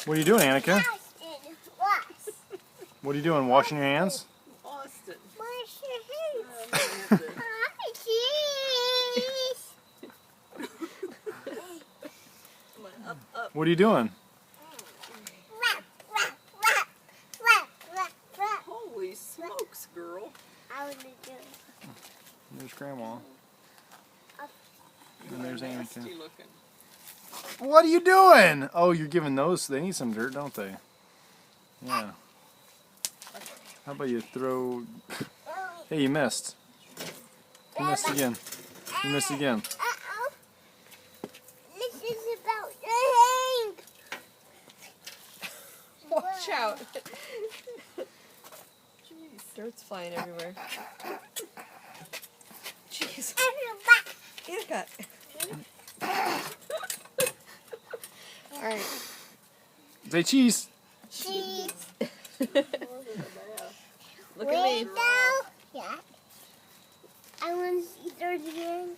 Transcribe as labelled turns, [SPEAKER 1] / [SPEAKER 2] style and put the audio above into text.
[SPEAKER 1] What are you doing, Annika?
[SPEAKER 2] Austin, what?
[SPEAKER 1] What are you doing? Washing your hands?
[SPEAKER 3] Austin.
[SPEAKER 2] Wash your hands. Hi, cheese.
[SPEAKER 3] Come on, up.
[SPEAKER 1] What are you doing?
[SPEAKER 2] Rap, rap, rap, rap, rap, rap.
[SPEAKER 3] Holy smokes, girl.
[SPEAKER 2] I want to do it.
[SPEAKER 1] There's Grandma. And there's
[SPEAKER 3] Nasty
[SPEAKER 1] Annika.
[SPEAKER 3] looking.
[SPEAKER 1] What are you doing? Oh, you're giving those. They need some dirt, don't they? Yeah. How about you throw... Hey, you missed. You missed again. You missed again.
[SPEAKER 2] Uh-oh. This is about the hand.
[SPEAKER 3] Watch out. Jeez, dirt's flying everywhere. Jeez. Annika. Alright.
[SPEAKER 1] Say cheese.
[SPEAKER 2] Cheese.
[SPEAKER 3] Look at me.
[SPEAKER 2] Yeah. I want to see 30 hand.